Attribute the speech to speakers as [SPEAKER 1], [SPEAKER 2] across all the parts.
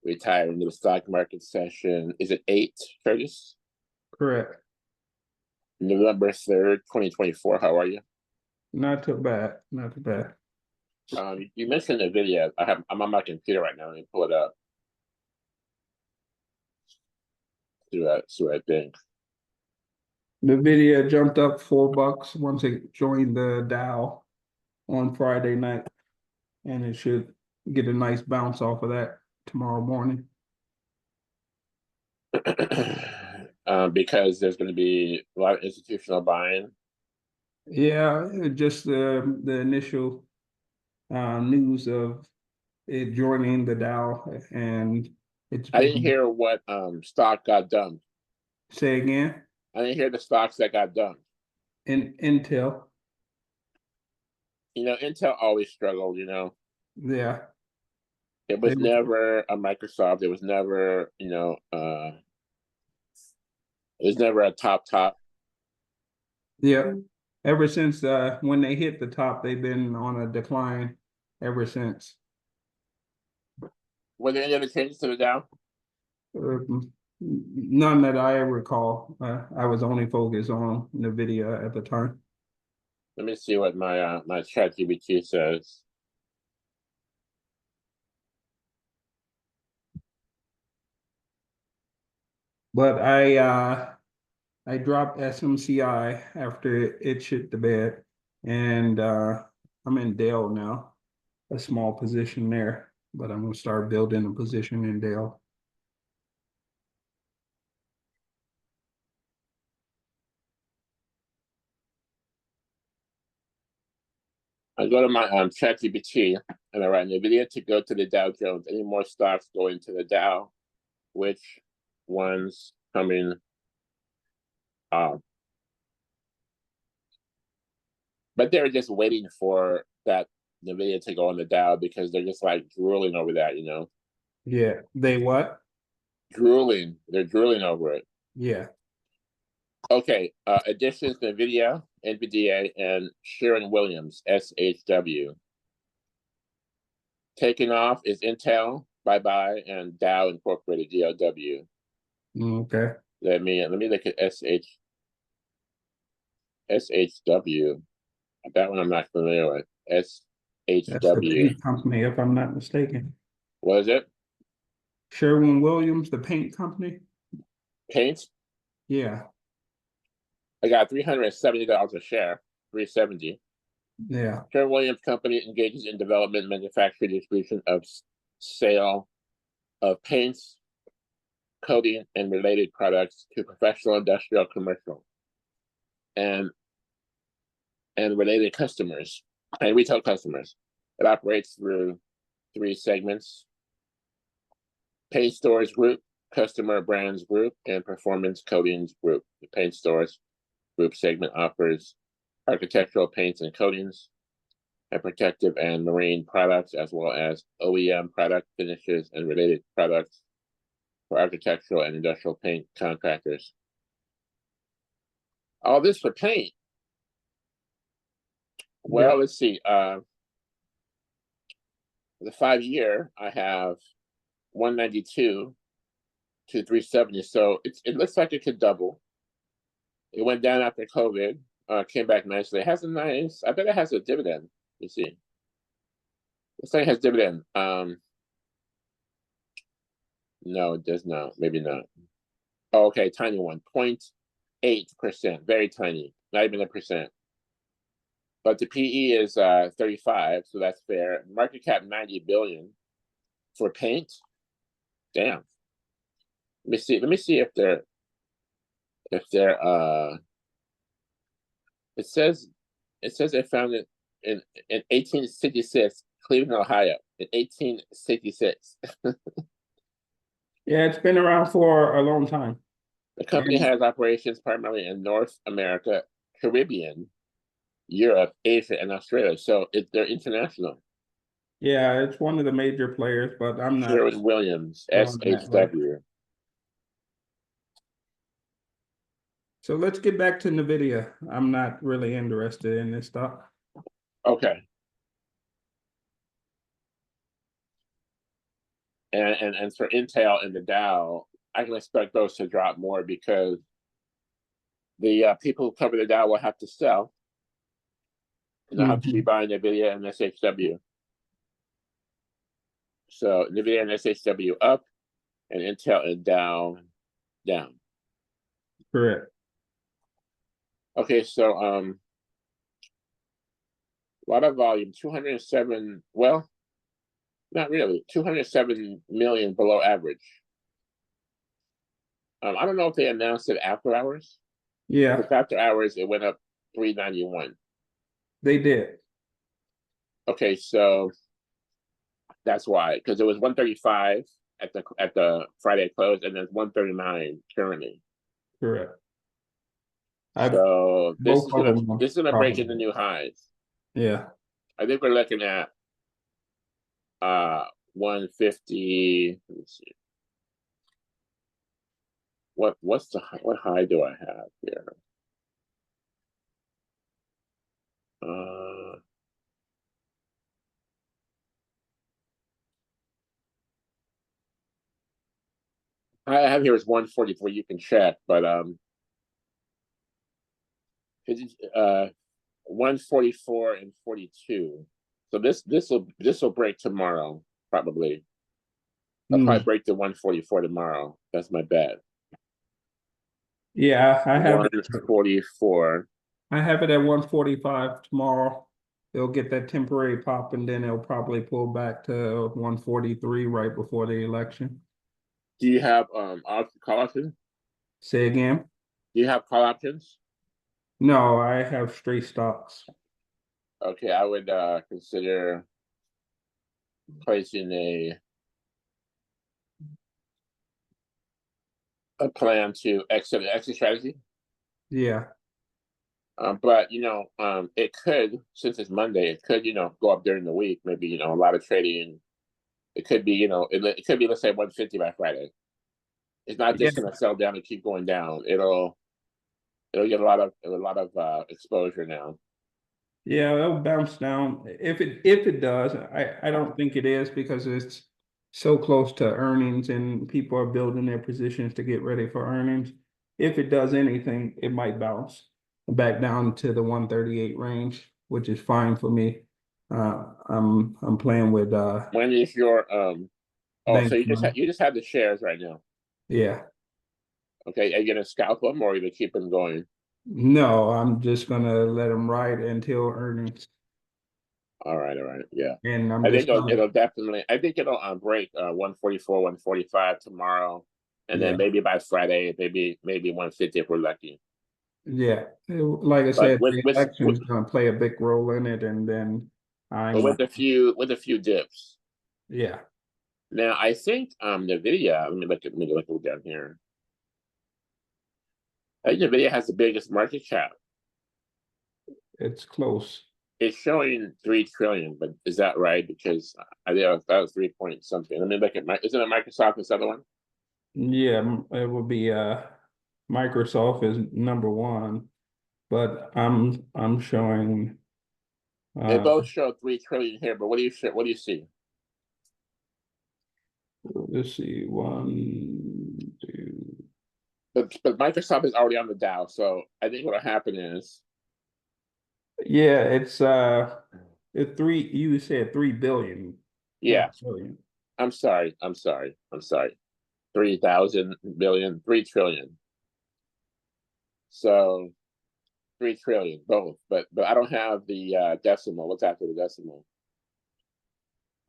[SPEAKER 1] retire into the stock market session. Is it 8, Curtis?
[SPEAKER 2] Correct.
[SPEAKER 1] November 3rd, 2024. How are you?
[SPEAKER 2] Not too bad. Not too bad.
[SPEAKER 1] You mentioned NVIDIA. I'm on my computer right now. Let me pull it up. See what I think.
[SPEAKER 2] NVIDIA jumped up $4 once it joined the Dow on Friday night, and it should get a nice bounce off of that tomorrow morning.
[SPEAKER 1] Because there's going to be a lot of institutional buying.
[SPEAKER 2] Yeah, just the initial news of it joining the Dow, and it's.
[SPEAKER 1] I didn't hear what stock got dumped.
[SPEAKER 2] Say again.
[SPEAKER 1] I didn't hear the stocks that got dumped.
[SPEAKER 2] Intel.
[SPEAKER 1] Intel always struggled.
[SPEAKER 2] Yeah.
[SPEAKER 1] It was never a Microsoft. It was never, it was never a top.
[SPEAKER 2] Yeah. Ever since when they hit the top, they've been on a decline ever since.
[SPEAKER 1] Were there any other changes to the Dow?
[SPEAKER 2] None that I recall. I was only focused on NVIDIA at the time.
[SPEAKER 1] Let me see what my my ChatGPT says.
[SPEAKER 2] But I dropped SMCI after it shit the bed, and I'm in Dell now, a small position there, but I'm gonna start building a position in Dell.
[SPEAKER 1] I go to my ChatGPT and I write NVIDIA to go to the Dow Jones. Any more stocks going to the Dow? Which ones coming up? But they're just waiting for that NVIDIA to go on the Dow because they're just like drooling over that,
[SPEAKER 2] Yeah, they what?
[SPEAKER 1] Drooling. They're drooling over it.
[SPEAKER 2] Yeah.
[SPEAKER 1] Okay. Additions to NVIDIA, NVDA, and Sherwin-Williams, SHW. Taking off is Intel, bye-bye, and Dow Incorporated, DOW.
[SPEAKER 2] Okay.
[SPEAKER 1] Let me look at SHW. That one I'm not familiar with. SHW.
[SPEAKER 2] That's the paint company, if I'm not mistaken.
[SPEAKER 1] What is it?
[SPEAKER 2] Sherwin-Williams, the paint company?
[SPEAKER 1] Paint?
[SPEAKER 2] Yeah.
[SPEAKER 1] I got $370 a share, $370.
[SPEAKER 2] Yeah.
[SPEAKER 1] Sherwin-Williams Company engages in development, manufacturing, distribution of sale of paints, coating, and related products to professional, industrial, commercial, and related customers and retail customers. It operates through 3 segments: Paint Stores Group, Customer Brands Group, and Performance Coatings Group. The Paint Stores Group segment offers architectural paints and coatings, and protective and marine products, as well as OEM product finishes and related products for architectural and industrial paint contractors. All this for paint. Well, let's see. The 5-year, I have 192 to 370. So it looks like it could double. It went down after COVID, came back nicely. It has a nice, I bet it has a dividend. You see. Looks like it has dividend. No, it does not. Maybe not. Oh, okay, tiny one, 0.8%. Very tiny, not even 1%. But the PE is 35, so that's fair. Market cap 90 billion for paint. Damn. Let me see if they're it says they found it in 1866, Cleveland, Ohio, in 1866.
[SPEAKER 2] Yeah, it's been around for a long time.
[SPEAKER 1] The company has operations primarily in North America, Caribbean, Europe, Asia, and Australia. So they're international.
[SPEAKER 2] Yeah, it's one of the major players, but I'm not.
[SPEAKER 1] Sherwin-Williams, SHW.
[SPEAKER 2] So let's get back to NVIDIA. I'm not really interested in this stock.
[SPEAKER 1] Okay. And for Intel and the Dow, I can expect those to drop more because the people who cover the Dow will have to sell, and they'll have to be buying NVIDIA and SHW. So NVIDIA and SHW up, and Intel and Dow down.
[SPEAKER 2] Correct.
[SPEAKER 1] Okay, so a lot of volume, 207. Well, not really. 207 million below average. I don't know if they announced it after hours.
[SPEAKER 2] Yeah,
[SPEAKER 1] Because after hours, it went up 391.
[SPEAKER 2] they did.
[SPEAKER 1] Okay, so that's why, because it was 135 at the Friday close, and then 139 currently.
[SPEAKER 2] Correct.
[SPEAKER 1] So this
[SPEAKER 2] Both of them
[SPEAKER 1] is gonna break into
[SPEAKER 2] profitable.
[SPEAKER 1] new highs.
[SPEAKER 2] Yeah.
[SPEAKER 1] I think we're looking at 150. Let me see. What high do I have here? I have here is 143. You can check, but 144 and 42. So this will break tomorrow, probably. I'll probably break the 144 tomorrow. That's my bet.
[SPEAKER 2] Yeah, I have it.
[SPEAKER 1] 144.
[SPEAKER 2] I have it at 145 tomorrow. They'll get that temporary pop, and then they'll probably pull back to 143 right before the election.
[SPEAKER 1] Do you have call options?
[SPEAKER 2] Say again?
[SPEAKER 1] Do you have call options?
[SPEAKER 2] No, I have straight stocks.
[SPEAKER 1] Okay, I would consider placing a plan to exit strategy.
[SPEAKER 2] Yeah.
[SPEAKER 1] But it could, since it's Monday, it could go up during the week. Maybe a lot of trading. It could be it could be, let's say, 150 by Friday. It's not just
[SPEAKER 2] Yeah.
[SPEAKER 1] going to sell down and keep going down. It'll get a lot of exposure now.
[SPEAKER 2] Yeah, it'll bounce down. If it does, I don't think it is because it's so close to earnings and people are building their positions to get ready for earnings. If it does anything, it might bounce back down to the 138 range, which is fine for me. I'm playing with
[SPEAKER 1] When is your so
[SPEAKER 2] bank
[SPEAKER 1] you just have the shares right now.
[SPEAKER 2] Yeah.
[SPEAKER 1] Okay, are you gonna scalp them or are you gonna keep them going?
[SPEAKER 2] No, I'm just gonna let them ride until earnings.
[SPEAKER 1] All right, yeah.
[SPEAKER 2] And I'm
[SPEAKER 1] I think
[SPEAKER 2] just gonna,
[SPEAKER 1] it'll definitely. I think it'll break 144, 145 tomorrow, and then
[SPEAKER 2] yeah.
[SPEAKER 1] maybe by Friday, maybe 150 if we're lucky.
[SPEAKER 2] Yeah, like I
[SPEAKER 1] But
[SPEAKER 2] said, the election is going to play a big role in it, and then I'm,
[SPEAKER 1] with a few dips.
[SPEAKER 2] yeah,
[SPEAKER 1] Now I think NVIDIA. Let me look down here. I think NVIDIA has the biggest market cap.
[SPEAKER 2] it's close.
[SPEAKER 1] It's showing 3 trillion, but is that right? Because I think that was 3 point something. Let me look at isn't it Microsoft this other one?
[SPEAKER 2] Yeah, it would be Microsoft is number one, but I'm showing
[SPEAKER 1] They
[SPEAKER 2] uh
[SPEAKER 1] both show 3 trillion here, but what do you see?
[SPEAKER 2] let's see, one, two.
[SPEAKER 1] But Microsoft is already on the Dow, so I think what'll happen is
[SPEAKER 2] Yeah, it's three. You said 3 billion, not
[SPEAKER 1] yeah.
[SPEAKER 2] billion.
[SPEAKER 1] I'm sorry. 3,000 billion, 3 trillion. So 3 trillion, both. But I don't have the decimal. What's after the decimal?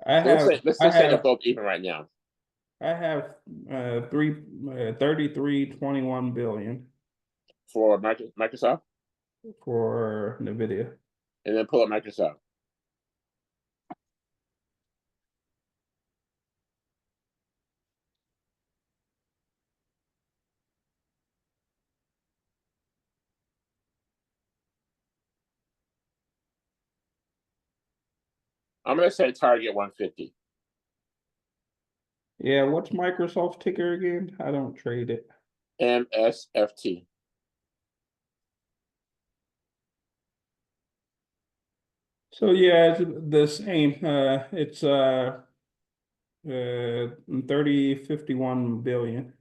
[SPEAKER 2] I
[SPEAKER 1] So
[SPEAKER 2] have
[SPEAKER 1] let's
[SPEAKER 2] I
[SPEAKER 1] just say they're
[SPEAKER 2] have
[SPEAKER 1] both even right now.
[SPEAKER 2] I have 33.21 billion
[SPEAKER 1] For Microsoft,
[SPEAKER 2] for NVIDIA.
[SPEAKER 1] and then pull up Microsoft. I'm gonna say target 150.
[SPEAKER 2] Yeah, what's Microsoft ticker again? I don't trade it.
[SPEAKER 1] MSFT.
[SPEAKER 2] So yeah, it's the same. It's Uh, 30.51 billion.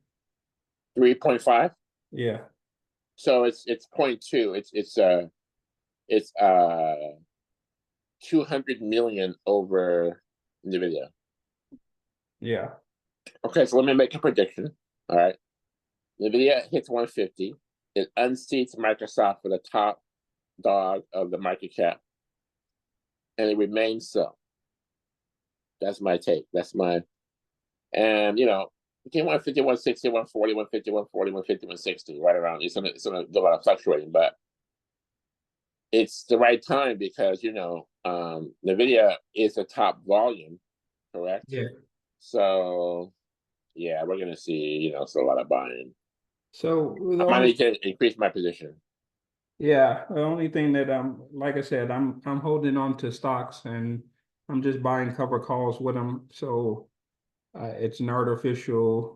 [SPEAKER 1] 3.5.
[SPEAKER 2] Yeah,
[SPEAKER 1] So it's 0.2. It's 200 million over NVIDIA.
[SPEAKER 2] yeah.
[SPEAKER 1] Okay, so let me make a prediction. All right. NVIDIA hits 150. It unseats Microsoft for the top dog of the market cap, and it remains so. That's my take. And between 150, 160, 140, 150, 140, 150, 160, right around. It's gonna do a lot of fluctuating, but it's the right time because NVIDIA is the top volume, correct?
[SPEAKER 2] Yeah.
[SPEAKER 1] So yeah, we're gonna see, so a lot of buying.
[SPEAKER 2] So
[SPEAKER 1] I
[SPEAKER 2] the
[SPEAKER 1] might
[SPEAKER 2] only
[SPEAKER 1] need to increase my position.
[SPEAKER 2] Yeah, the only thing that like I said, I'm holding on to stocks and I'm just buying cover calls with them. So it's an artificial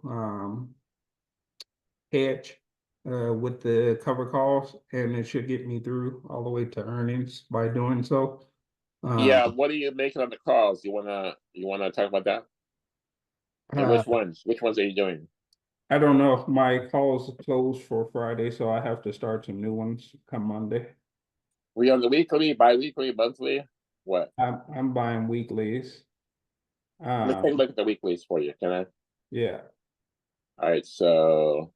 [SPEAKER 2] hedge with the cover calls, and it should get me through all the way to earnings by doing so.
[SPEAKER 1] Yeah, what are you making on the calls? You wanna talk about that? And
[SPEAKER 2] Uh,
[SPEAKER 1] which ones are you doing?
[SPEAKER 2] I don't know. My calls closed for Friday, so I have to start some new ones come Monday.
[SPEAKER 1] Were you on the weekly, bi-weekly, monthly? What?
[SPEAKER 2] I'm buying weeklies.
[SPEAKER 1] Let's
[SPEAKER 2] Um,
[SPEAKER 1] take a look at the weeklies for you. Can I?
[SPEAKER 2] yeah,
[SPEAKER 1] All right, so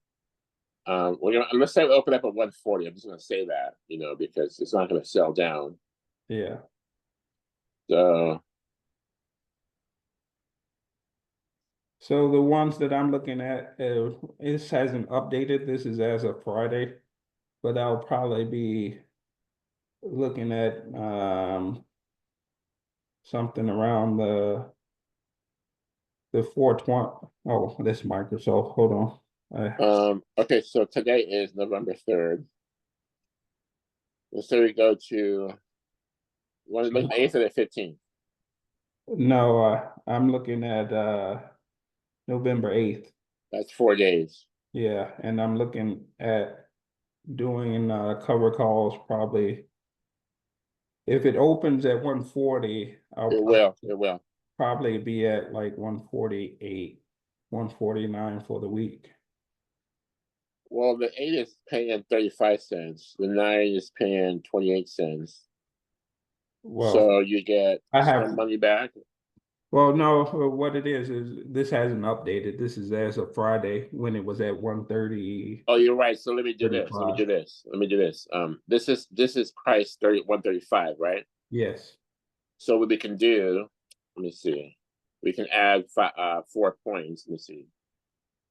[SPEAKER 1] let's say we open up at 140. I'm just gonna say that, because it's not gonna sell down.
[SPEAKER 2] yeah.
[SPEAKER 1] So
[SPEAKER 2] So the ones that I'm looking at, this hasn't updated. This is as of Friday, but I'll probably be looking at something around the 420. Oh, this Microsoft. Hold on.
[SPEAKER 1] okay, so today is November 3rd. Let's say we go to want to look at the 8th or the 15th.
[SPEAKER 2] No, I'm looking at November 8th.
[SPEAKER 1] That's 4 days.
[SPEAKER 2] Yeah, and I'm looking at doing cover calls probably if it opens at 140,
[SPEAKER 1] It will, it will.
[SPEAKER 2] probably be at like 148, 149 for the week.
[SPEAKER 1] Well, the 8 is paying 35 cents. The 9 is paying 28 cents.
[SPEAKER 2] Well,
[SPEAKER 1] So you get
[SPEAKER 2] I
[SPEAKER 1] some
[SPEAKER 2] have,
[SPEAKER 1] money back.
[SPEAKER 2] well, no, what it is this hasn't updated. This is as of Friday when it was at 130,
[SPEAKER 1] Oh, you're right. So let me do this. Let me
[SPEAKER 2] 35.
[SPEAKER 1] do this. Let me do this. This is price 135, right?
[SPEAKER 2] Yes.
[SPEAKER 1] So what we can do, let me see. We can add 4 points. Let me see.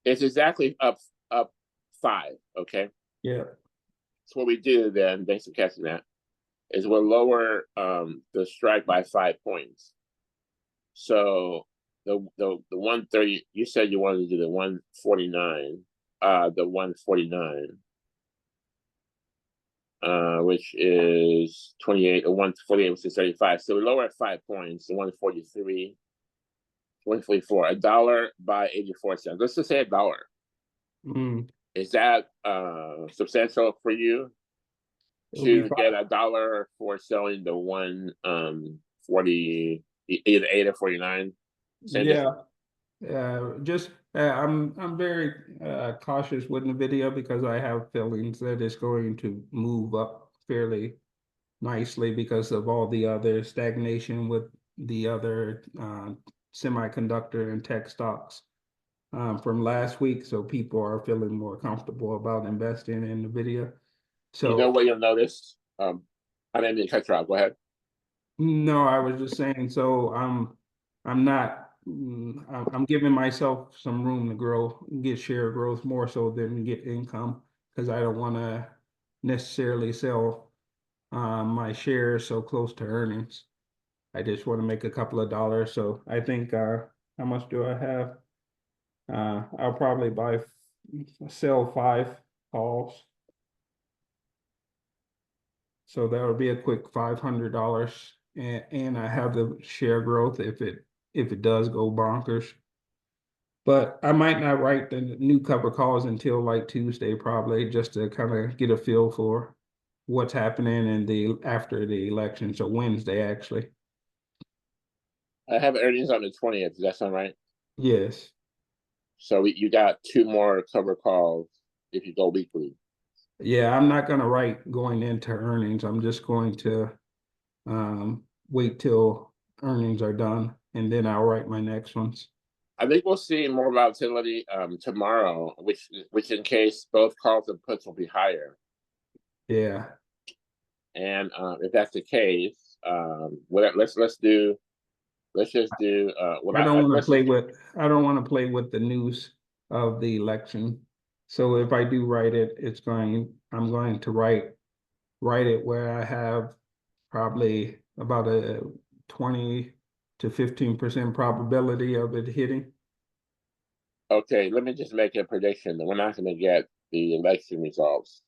[SPEAKER 1] It's exactly up 5. Okay.
[SPEAKER 2] Yeah.
[SPEAKER 1] So what we do then, thanks for catching that, is we'll lower the strike by 5 points. So the 130, you said you wanted to do the 149, the 149, which is 28 or 148, which is 35. So we lower at 5 points, the 143, 144, $1 by 84 cents. Let's just say $1.
[SPEAKER 2] Mm,
[SPEAKER 1] Is that substantial for you
[SPEAKER 2] it'll be
[SPEAKER 1] to get
[SPEAKER 2] fine.
[SPEAKER 1] $1 for selling the 140, either 8 or 49? Same
[SPEAKER 2] Yeah.
[SPEAKER 1] difference.
[SPEAKER 2] Just I'm very cautious with the video because I have feelings that it's going to move up fairly nicely because of all the other stagnation with the other semiconductor and tech stocks from last week. So people are feeling more comfortable about investing in the video.
[SPEAKER 1] You know
[SPEAKER 2] So
[SPEAKER 1] what you'll notice? I didn't mean to cut you off. Go ahead.
[SPEAKER 2] no, I was just saying, so I'm not I'm giving myself some room to grow, get share growth more so than get income because I don't want to necessarily sell my shares so close to earnings. I just want to make a couple of dollars. So I think how much do I have? I'll probably sell 5 calls. So that would be a quick $500, and I have the share growth if it does go bonkers. But I might not write the new cover calls until like Tuesday, probably just to kind of get a feel for what's happening in the after the election. So Wednesday, actually.
[SPEAKER 1] I have earnings on the 20th. Does that sound right?
[SPEAKER 2] Yes.
[SPEAKER 1] So you got two more cover calls if you go weekly.
[SPEAKER 2] Yeah, I'm not gonna write going into earnings. I'm just going to wait till earnings are done and then I'll write my next ones.
[SPEAKER 1] I think we'll see more volatility tomorrow, which in case both calls and puts will be higher.
[SPEAKER 2] Yeah.
[SPEAKER 1] And if that's the case, let's just do
[SPEAKER 2] I don't want to play with I don't want to play with the news of the election. So if I do write it, I'm going to write it where I have probably about a 20 to 15% probability of it hitting.
[SPEAKER 1] Okay, let me just make a prediction that we're not going to get the election results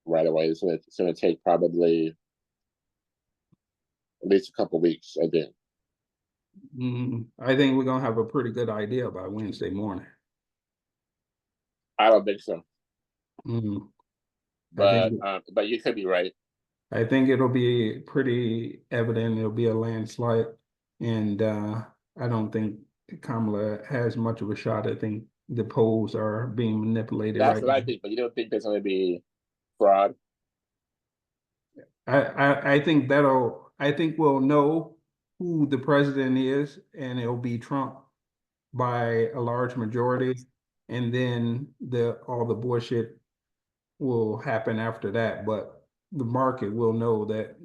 [SPEAKER 1] right away. It's gonna take probably at least a couple weeks, I think.
[SPEAKER 2] I think we're gonna have a pretty good idea by Wednesday morning.
[SPEAKER 1] I don't think so,
[SPEAKER 2] Mm, I think
[SPEAKER 1] but you could be right.
[SPEAKER 2] I think it'll be pretty evident. It'll be a landslide, and I don't think Kamala has much of a shot. I think the polls are being manipulated
[SPEAKER 1] That's
[SPEAKER 2] right
[SPEAKER 1] what I
[SPEAKER 2] now.
[SPEAKER 1] think, but you don't think there's going to be fraud?
[SPEAKER 2] I think we'll know who the president is, and it'll be Trump by a large majority, and then the all the bullshit will happen after that. But the market will know that,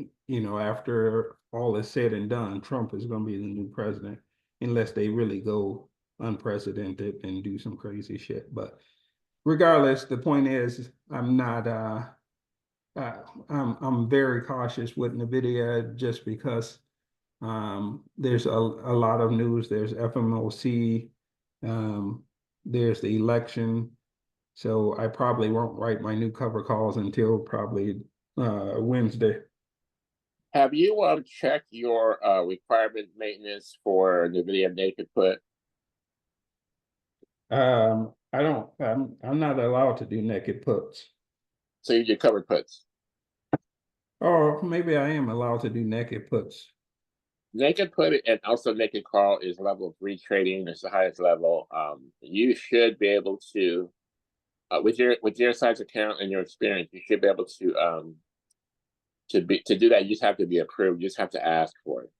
[SPEAKER 2] after all is said and done, Trump is going to be the new president, unless they really go unprecedented and do some crazy shit. But regardless, the point is, I'm not. I'm very cautious with NVIDIA just because there's a lot of news. There's FMOC. Um, there's the election. So I probably won't write my new cover calls until probably Wednesday.
[SPEAKER 1] Have you checked your requirement maintenance for NVIDIA naked put?
[SPEAKER 2] I don't. I'm not allowed to do naked puts.
[SPEAKER 1] So you do covered puts.
[SPEAKER 2] Or maybe I am allowed to do naked puts.
[SPEAKER 1] Naked put and also naked call is level 3 trading. It's the highest level. You should be able to, with your size account and your experience, you should be able to do that. You just have to be approved. You just have to ask for it.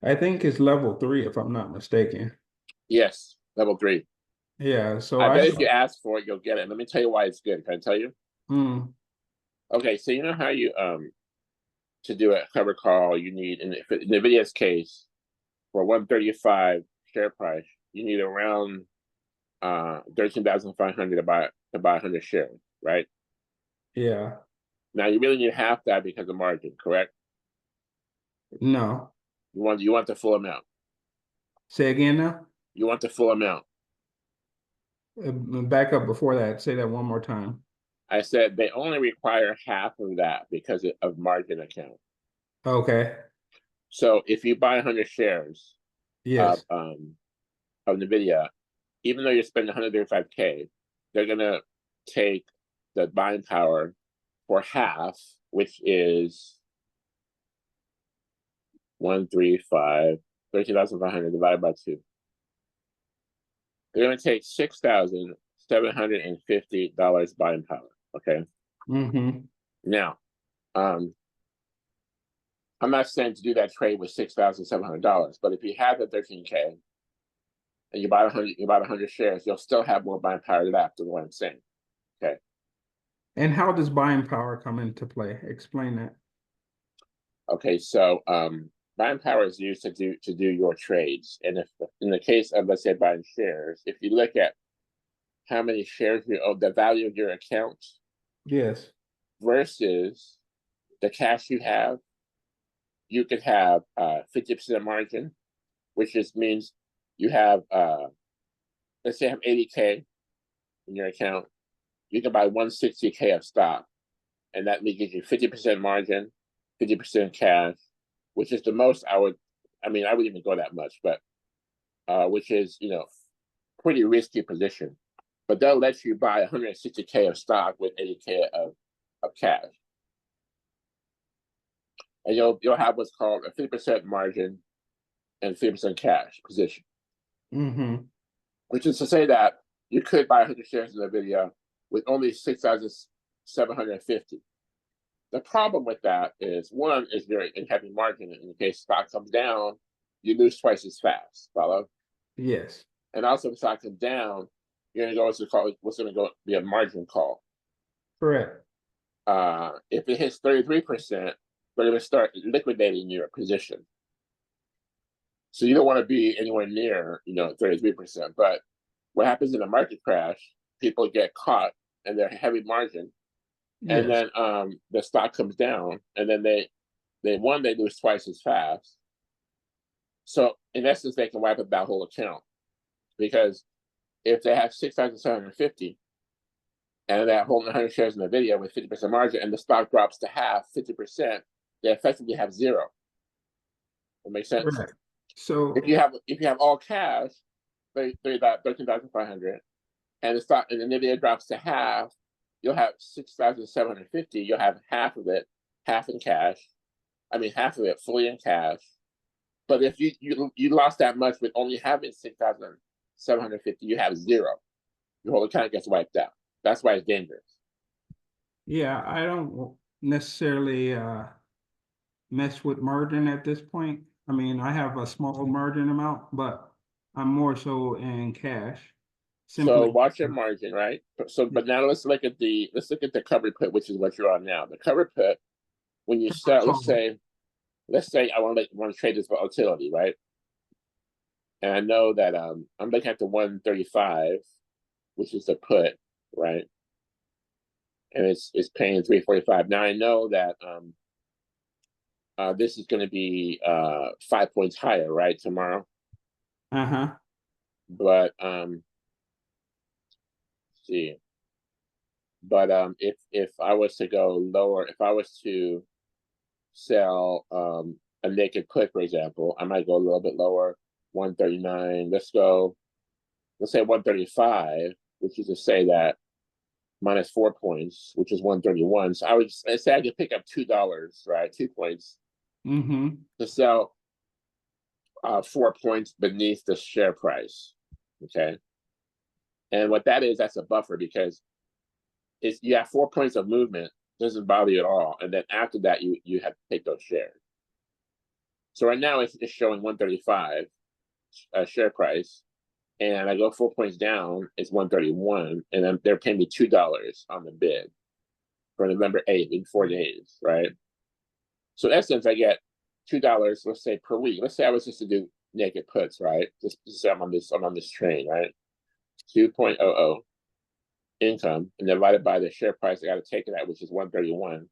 [SPEAKER 2] I think it's level 3 if I'm not mistaken.
[SPEAKER 1] Yes, level 3.
[SPEAKER 2] Yeah. So
[SPEAKER 1] I bet if you ask for it, you'll get it. Let me tell you why it's good. Can I tell you?
[SPEAKER 2] Hmm.
[SPEAKER 1] Okay, so you know how you to do a cover call, you need in NVIDIA's case for 135 share price, you need around 13,500 to buy 100 shares, right?
[SPEAKER 2] Yeah.
[SPEAKER 1] Now you really need half that because of margin, correct?
[SPEAKER 2] No.
[SPEAKER 1] You want the full amount.
[SPEAKER 2] Say again now.
[SPEAKER 1] You want the full amount.
[SPEAKER 2] Back up before that. Say that one more time.
[SPEAKER 1] I said they only require half of that because of margin account.
[SPEAKER 2] Okay.
[SPEAKER 1] So if you buy 100 shares of
[SPEAKER 2] Yes.
[SPEAKER 1] NVIDIA, even though you're spending 135K, they're gonna take the buying power for half, which is 13,500 divided by 2. They're gonna take $6,750 buying power. Okay.
[SPEAKER 2] Mm-hmm.
[SPEAKER 1] Now, I'm not saying to do that trade with $6,700, but if you have the 13K and you buy 100 shares, you'll still have more buying power left. Is what I'm saying. Okay.
[SPEAKER 2] And how does buying power come into play? Explain that.
[SPEAKER 1] Okay. So buying power is used to do your trades, and if in the case of, let's say, buying shares, if you look at how many shares you owe, the value of your account
[SPEAKER 2] Yes.
[SPEAKER 1] versus the cash you have, you could have 50% margin, which just means you have let's say you have 80K in your account, you can buy 160K of stock, and that gives you 50% margin, 50% cash, which is the most I would wouldn't even go that much, but which is pretty risky position. But they'll let you buy 160K of stock with 80K of cash. And you'll have what's called a 50% margin and 50% cash position,
[SPEAKER 2] Mm-hmm.
[SPEAKER 1] which is to say that you could buy 100 shares in NVIDIA with only 6,750. The problem with that is, one, is very heavy margin. In case stock comes down, you lose twice as fast. Follow?
[SPEAKER 2] Yes.
[SPEAKER 1] And also, if stock comes down, you're going to go into what's going to go be a margin call.
[SPEAKER 2] Correct.
[SPEAKER 1] If it hits 33%, they're going to start liquidating your position. So you don't want to be anywhere near, 33%. But what happens in a market crash? People get caught in their heavy margin, and
[SPEAKER 2] Yes.
[SPEAKER 1] then the stock comes down, and then they lose twice as fast. So in essence, they can wipe up that whole account, because if they have 6,750 and they're holding 100 shares in the video with 50% margin, and the stock drops to half, 50%, they effectively have zero. That makes sense.
[SPEAKER 2] Right. So
[SPEAKER 1] If you have all cash, 13,500, and the stock and the NVIDIA drops to half, you'll have 6,750. You'll have half of it, half in cash. I mean, half of it fully in cash. But if you lost that much with only having 6,750, you have zero. Your whole account gets wiped out. That's why it's dangerous.
[SPEAKER 2] yeah, I don't necessarily mess with margin at this point. I mean, I have a small margin amount, but I'm more so in cash.
[SPEAKER 1] So
[SPEAKER 2] Simply,
[SPEAKER 1] watch your margin, right? But now let's look at the covered put, which is what you're on now. The covered put, when you sell, let's say I want to trade this volatility, right? And I know that I'm looking at the 135, which is the put, right? And it's paying 345. Now I know that this is going to be 5 points higher, right, tomorrow.
[SPEAKER 2] uh-huh.
[SPEAKER 1] But see, but if I was to go lower, if I was to sell a naked put, for example, I might go a little bit lower, 139. Let's say 135, which is to say that minus 4 points, which is 131. So I would say I could pick up $2, right? 2 points
[SPEAKER 2] Mm-hmm.
[SPEAKER 1] to sell 4 points beneath the share price. Okay. And what that is, that's a buffer, because you have 4 points of movement, doesn't bother you at all. And then after that, you have to take those shares. So right now it's showing 135 share price, and I go 4 points down, it's 131, and then they're paying me $2 on the bid for November 8th in 4 days, right? So in essence, I get $2, let's say, per week. Let's say I was just to do naked puts, right? Just to say I'm on this train, right? 2.00 income, and divided by the share price I got to take it at, which is 131.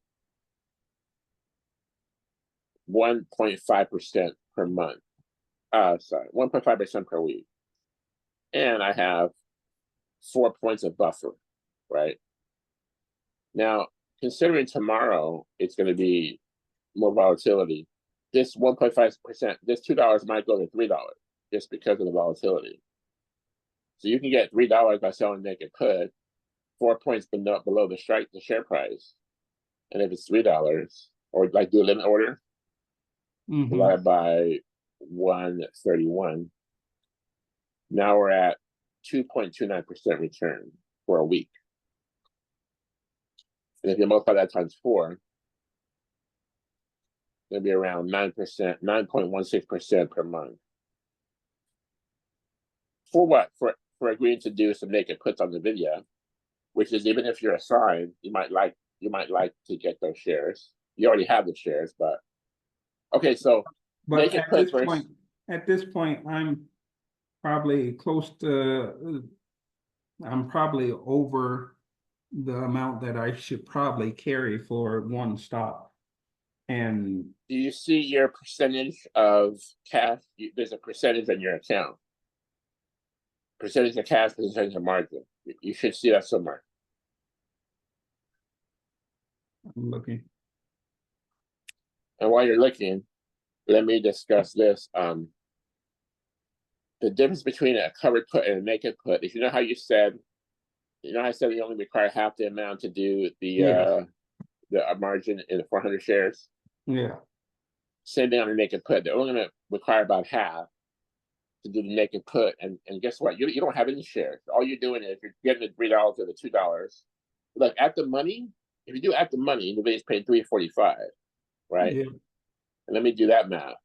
[SPEAKER 1] 1.5% per month. 1.5% per week. And I have 4 points of buffer, right? Now, considering tomorrow it's going to be more volatility, this 1.5%, this $2 might go to $3 just because of the volatility. So you can get $3 by selling naked put, 4 points below the share price. And if it's $3, or like do a limit order,
[SPEAKER 2] Mm-hmm.
[SPEAKER 1] divided by 131, now we're at 2.29% return for a week. And if you multiply that times 4, it'll be around 9%, 9.16% per month. For what? For agreeing to do some naked puts on the video, which is, even if you're assigned, you might like to get those shares. You already have the shares, but okay, so
[SPEAKER 2] But
[SPEAKER 1] naked put first.
[SPEAKER 2] at this point, I'm probably I'm probably over the amount that I should probably carry for one stock. And
[SPEAKER 1] Do you see your percentage of cash? There's a percentage on your account. Percentage of cash, percentage of margin. You should see that somewhere.
[SPEAKER 2] I'm looking.
[SPEAKER 1] And while you're looking, let me discuss this. The difference between a covered put and a naked put is, you know how I said you only require half the amount to do the margin in the 400 shares.
[SPEAKER 2] Yeah.
[SPEAKER 1] Same thing on the naked put. They're only require about half to do the naked put, and guess what? You don't have any shares. All you're doing is you're getting the $3 or the $2. Look, at the money, if you do at the money, the base paid $3.45, right?
[SPEAKER 2] Yeah.
[SPEAKER 1] And let me do that math.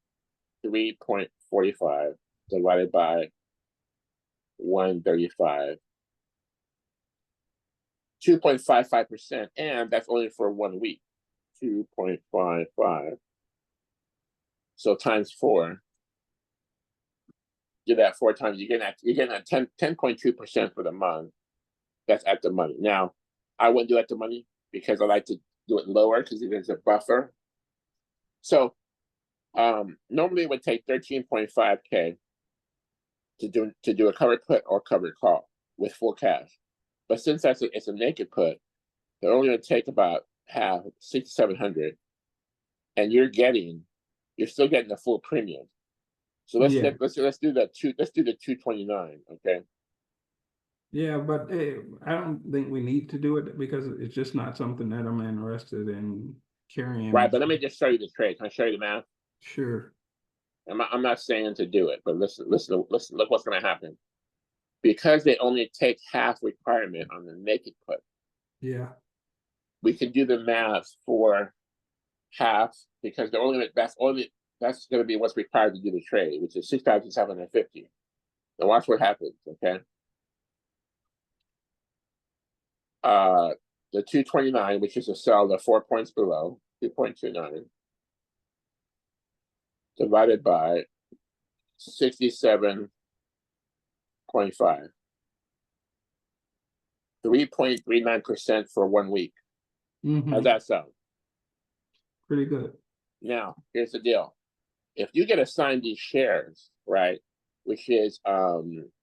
[SPEAKER 1] 3.45 divided by 135. 2.55%, and that's only for 1 week. 2.55. So times 4. Do that 4 times, you're getting at 10.2% for the month. That's at the money. Now, I wouldn't do at the money because I like to do it lower because there's a buffer. So normally it would take 13.5K to do a covered put or covered call with full cash. But since it's a naked put, they're only going to take about half, 600-700, and you're still getting the full premium. So let's do the 229, okay?
[SPEAKER 2] Yeah, but I don't think we need to do it because it's just not something that I'm interested in carrying.
[SPEAKER 1] Right, but let me just show you the trade. Can I show you the math?
[SPEAKER 2] Sure.
[SPEAKER 1] I'm not saying to do it, but listen, look what's going to happen. Because they only take half requirement on the naked put.
[SPEAKER 2] Yeah.
[SPEAKER 1] We can do the math for half because that's going to be what's required to do the trade, which is 6,750. Now watch what happens, okay? The 229, which is a sell the 4 points below, 2.29, divided by 67.5. 3.39% for 1 week. How's that sound?
[SPEAKER 2] Pretty good.
[SPEAKER 1] Now, here's the deal. If you get assigned these shares, right, which is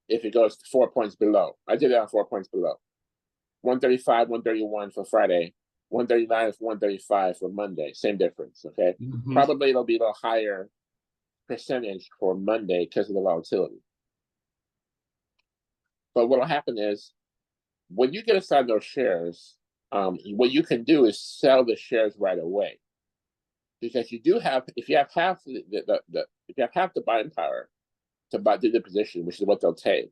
[SPEAKER 1] if it goes to 4 points below, I did it on 4 points below. 135, 131 for Friday, 139 for 135 for Monday. Same difference, okay? Probably it'll be a little higher percentage for Monday because of the volatility. But what'll happen is when you get assigned those shares, what you can do is sell the shares right away, because you do have, if you have half the buying power to do the position, which is what they'll take,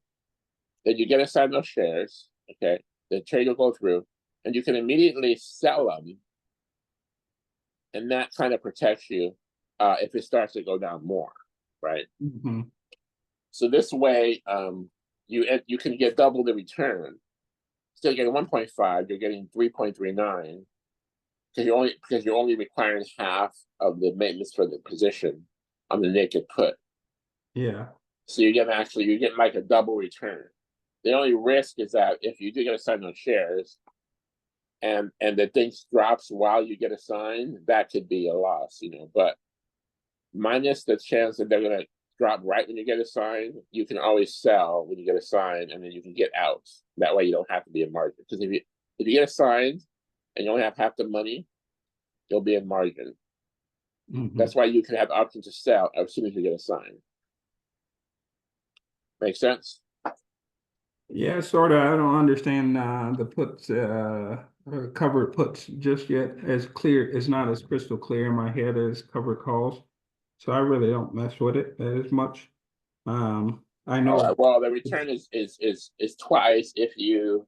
[SPEAKER 1] then you get assigned those shares. Okay, the trade will go through, and you can immediately sell them, and that kind of protects you if it starts to go down more, right? So this way, you can get double the return. Still getting 1.5, you're getting 3.39 because you're only requiring half of the maintenance for the position on the naked put.
[SPEAKER 2] Yeah.
[SPEAKER 1] So you're getting like a double return. The only risk is that if you do get assigned those shares and the thing drops while you get assigned, that could be a loss, but minus the chance that they're gonna drop right when you get assigned, you can always sell when you get assigned, and then you can get out. That way you don't have to be in margin. Because if you get assigned and you only have half the money, you'll be in margin. That's why you can have the option to sell as soon as you get assigned. Make sense?
[SPEAKER 2] Yeah, sort of. I don't understand the puts, covered puts just yet. As clear, it's not as crystal clear in my head as covered calls. So I really don't mess with it as much. I know.
[SPEAKER 1] All right, well, the return is twice if you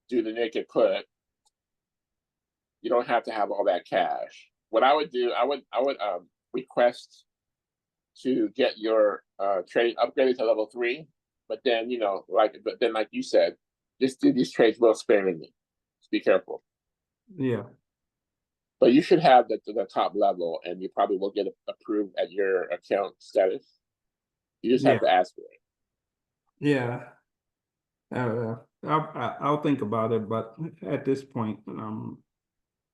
[SPEAKER 1] do the naked put. You don't have to have all that cash. What I would do, I would request to get your trading upgraded to level 3, but then like you said, just do these trades real sparingly. Just be careful.
[SPEAKER 2] Yeah.
[SPEAKER 1] But you should have the top level, and you probably will get approved at your account status. You just have to ask for it.
[SPEAKER 2] Yeah. I'll think about it, but at this point,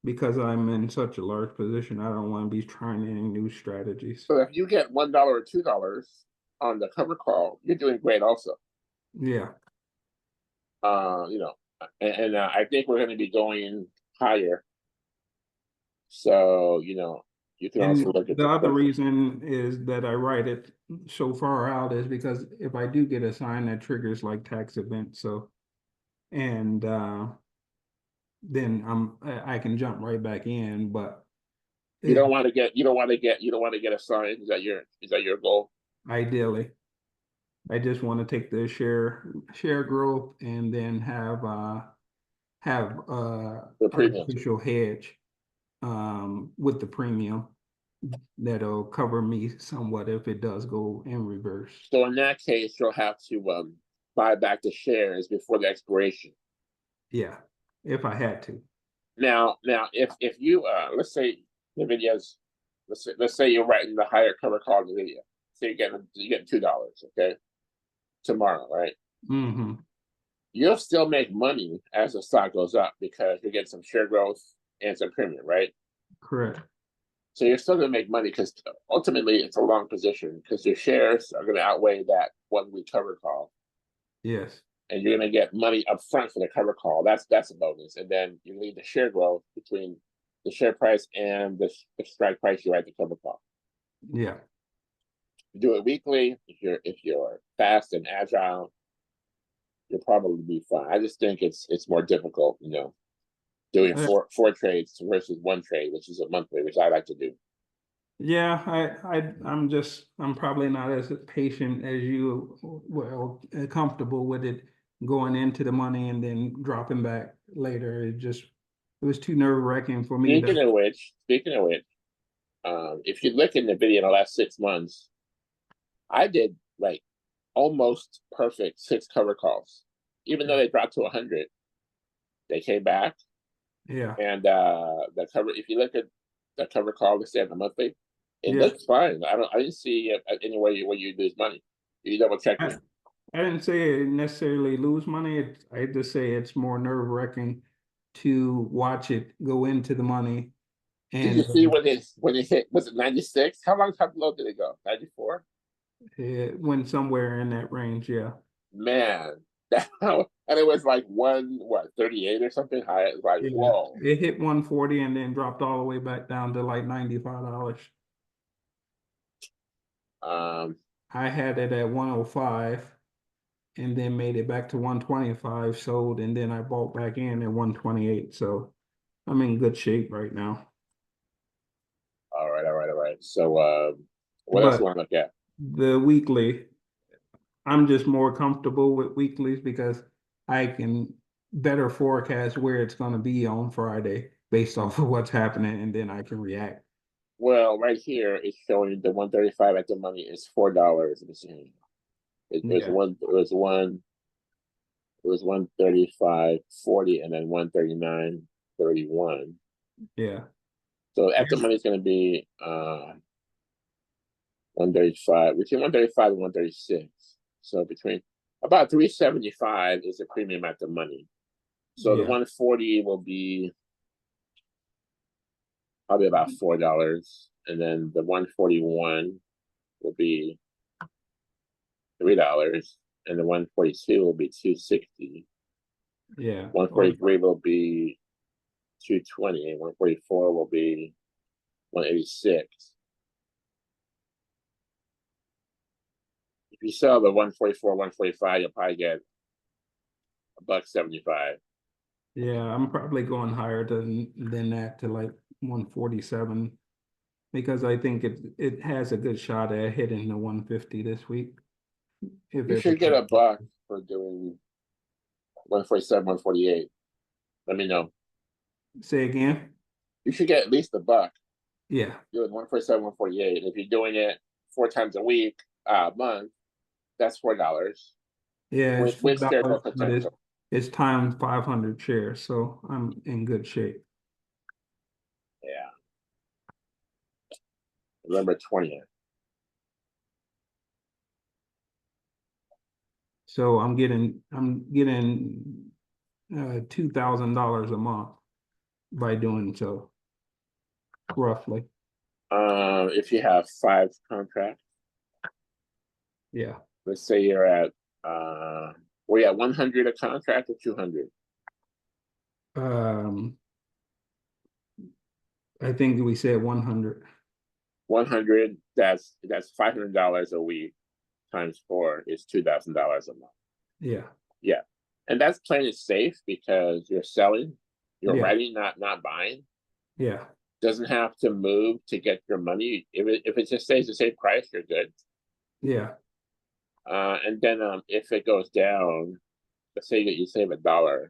[SPEAKER 2] because I'm in such a large position, I don't want to be trying any new strategies.
[SPEAKER 1] So if you get $1 or $2 on the cover call, you're doing great also.
[SPEAKER 2] Yeah.
[SPEAKER 1] And I think we're going to be going higher. So, you can also look at
[SPEAKER 2] the other reason is that I write it so far out is because if I do get assigned, that triggers like tax events. So, and then I can jump right back in. But
[SPEAKER 1] You don't want to get, assigned. Is that your goal?
[SPEAKER 2] Ideally, I just want to take the share growth and then have
[SPEAKER 1] The premium.
[SPEAKER 2] artificial hedge with the premium that'll cover me somewhat if it does go in reverse.
[SPEAKER 1] So in that case, you'll have to buy back the shares before the expiration.
[SPEAKER 2] Yeah, if I had to.
[SPEAKER 1] Now, if you let's say NVIDIA's, let's say you're writing the higher cover call in NVIDIA. So you're getting $2, okay, tomorrow, right?
[SPEAKER 2] Mm-hmm.
[SPEAKER 1] You'll still make money as the stock goes up because you're getting some share growth and some premium, right?
[SPEAKER 2] Correct.
[SPEAKER 1] So you're still going to make money because ultimately it's a long position because your shares are going to outweigh that 1 week cover call.
[SPEAKER 2] Yes.
[SPEAKER 1] And you're going to get money up front for the cover call. That's a bonus. And then you need the share growth between the share price and the strike price you write the cover call.
[SPEAKER 2] Yeah.
[SPEAKER 1] You do it weekly. If you're fast and agile, you'll probably be fine. I just think it's more difficult, doing four trades versus 1 trade, which is a monthly, which I like to do.
[SPEAKER 2] Yeah, I'm probably not as patient as you, well, comfortable with it going into the money and then dropping back later. It was too nerve-wracking for me.
[SPEAKER 1] Speaking of which, if you look in the video in the last 6 months, I did like almost perfect 6 cover calls, even though they dropped to 100. They came back.
[SPEAKER 2] Yeah.
[SPEAKER 1] And the cover, if you look at the cover call, let's say on the monthly, it
[SPEAKER 2] Yeah.
[SPEAKER 1] looks fine. I didn't see anywhere where you lose money. You double check me.
[SPEAKER 2] I didn't say it necessarily lose money. I just say it's more nerve-wracking to watch it go into the money.
[SPEAKER 1] Did you see when it hit? Was it 96? How low did it go? 94?
[SPEAKER 2] It went somewhere in that range, yeah.
[SPEAKER 1] Man, and it was like 38 or something high. It was like,
[SPEAKER 2] Yeah.
[SPEAKER 1] whoa.
[SPEAKER 2] It hit 140 and then dropped all the way back down to like $95. I had it at 105 and then made it back to 125, sold, and then I bought back in at 128. So I'm in good shape right now.
[SPEAKER 1] All right. So what else do you want to look at?
[SPEAKER 2] The weekly, I'm just more comfortable with weeklies because I can better forecast where it's going to be on Friday based off of what's happening, and then I can react.
[SPEAKER 1] Well, right here it's showing the 135 at the money is $4. It was 135.40 and then 139.31.
[SPEAKER 2] Yeah.
[SPEAKER 1] So at the money is going to be 135, between 135 and 136. So between about 375 is the premium at the money. So the 140 will be probably about $4, and then the 141 will be $3, and the 142 will be $2.60.
[SPEAKER 2] Yeah.
[SPEAKER 1] 143 will be $2.20, and 144 will be $1.86. If you sell the 144, 145, you'll probably get $1.75.
[SPEAKER 2] Yeah, I'm probably going higher than that to like 147 because I think it has a good shot at hitting the 150 this week.
[SPEAKER 1] You should get $1 for doing 147, 148. Let me know.
[SPEAKER 2] Say again?
[SPEAKER 1] You should get at least $1.
[SPEAKER 2] Yeah.
[SPEAKER 1] Doing 147, 148. If you're doing it 4 times a week, month, that's $4.
[SPEAKER 2] Yeah, it's
[SPEAKER 1] with share
[SPEAKER 2] $4, but
[SPEAKER 1] potential.
[SPEAKER 2] it's times 500 shares, so I'm in good shape.
[SPEAKER 1] Yeah. November 20th.
[SPEAKER 2] So I'm getting $2,000 a month by doing so, roughly.
[SPEAKER 1] If you have 5 contracts,
[SPEAKER 2] Yeah.
[SPEAKER 1] let's say you're at we're at 100 a contract or 200.
[SPEAKER 2] I think we said 100.
[SPEAKER 1] 100. That's $500 a week times 4 is $2,000 a month.
[SPEAKER 2] Yeah.
[SPEAKER 1] Yeah, and that's playing it safe because you're selling, you're
[SPEAKER 2] Yeah.
[SPEAKER 1] writing, not buying.
[SPEAKER 2] Yeah.
[SPEAKER 1] doesn't have to move to get your money. If it just stays the same price, you're good.
[SPEAKER 2] Yeah.
[SPEAKER 1] And then if it goes down, let's say that you save $1,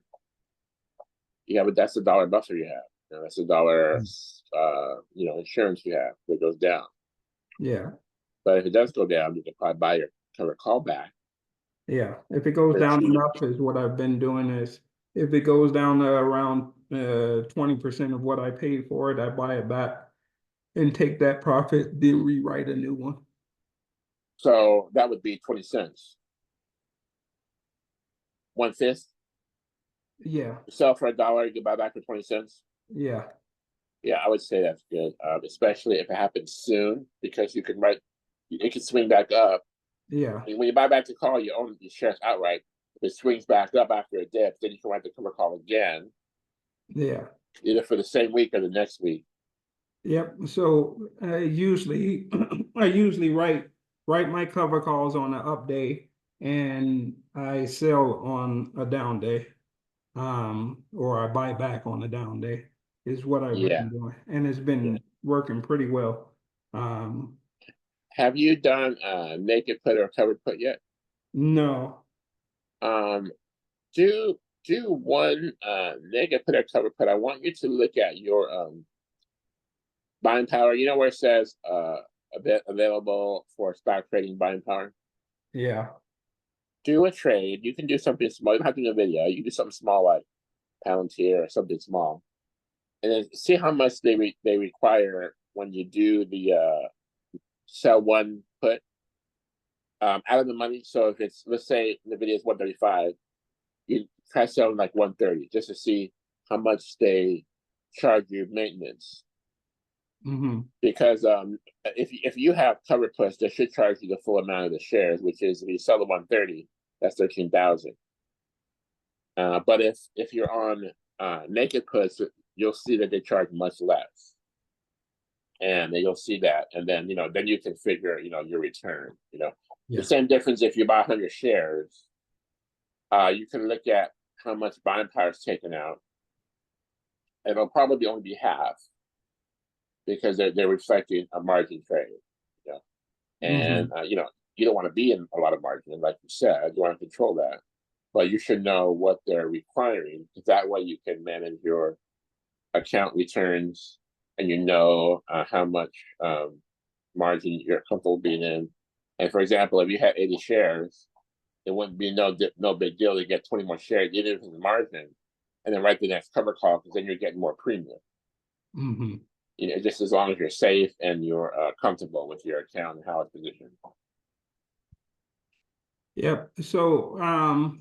[SPEAKER 1] but that's the dollar buffer you have. That's the dollar insurance you have that goes down.
[SPEAKER 2] Yeah.
[SPEAKER 1] But if it does go down, you can probably buy your covered call back.
[SPEAKER 2] Yeah. If it goes down enough, is what I've been doing is if it goes down to around 20% of what I paid for it, I buy it back and take that profit, then rewrite a new one.
[SPEAKER 1] So that would be 20 cents. 1/5.
[SPEAKER 2] Yeah.
[SPEAKER 1] You sell for $1, you can buy back for 20 cents.
[SPEAKER 2] Yeah.
[SPEAKER 1] Yeah, I would say that's good, especially if it happens soon, because it can swing back up.
[SPEAKER 2] Yeah.
[SPEAKER 1] When you buy back the call, you own the shares outright. If it swings back up after a dip, then you can write the cover call again,
[SPEAKER 2] Yeah.
[SPEAKER 1] either for the same week or the next week.
[SPEAKER 2] Yep. So I usually write my cover calls on an up day and I sell on a down day. Or I buy back on a down day is what I've
[SPEAKER 1] Yeah.
[SPEAKER 2] been doing. And it's
[SPEAKER 1] Yeah.
[SPEAKER 2] been working pretty well.
[SPEAKER 1] Have you done naked put or covered put yet?
[SPEAKER 2] No.
[SPEAKER 1] Do one naked put or covered put. I want you to look at your buying power. You know where it says available for stock trading buying power?
[SPEAKER 2] Yeah.
[SPEAKER 1] Do a trade. You can do something small. You don't have to do a video. You can do something small like Palantir or something small, and then see how much they require when you do the sell one put out of the money. So if it's, let's say the video is 135, you try selling like 130 just to see how much they charge you maintenance.
[SPEAKER 2] Mm-hmm.
[SPEAKER 1] Because if you have covered puts, they should charge you the full amount of the shares, which is if you sell the 130, that's 13,000. But if you're on naked puts, you'll see that they charge much less, and then you'll see that, and then then you can figure your return.
[SPEAKER 2] Yeah.
[SPEAKER 1] The same difference if you buy 100 shares, you can look at how much buying power is taken out. It'll probably only be half because they're reflecting a margin trade. And you don't want to be in a lot of margin, like you said, you want to control that. But you should know what they're requiring, because that way you can manage your account returns, and how much margin you're comfortable being in. And for example, if you had 80 shares, it wouldn't be no big deal to get 20 more shares, even if it's margin, and then write the next cover call, because then you're getting more premium.
[SPEAKER 2] Mm-hmm.
[SPEAKER 1] Just as long as you're safe and you're comfortable with your account and how it's positioned.
[SPEAKER 2] Yep. So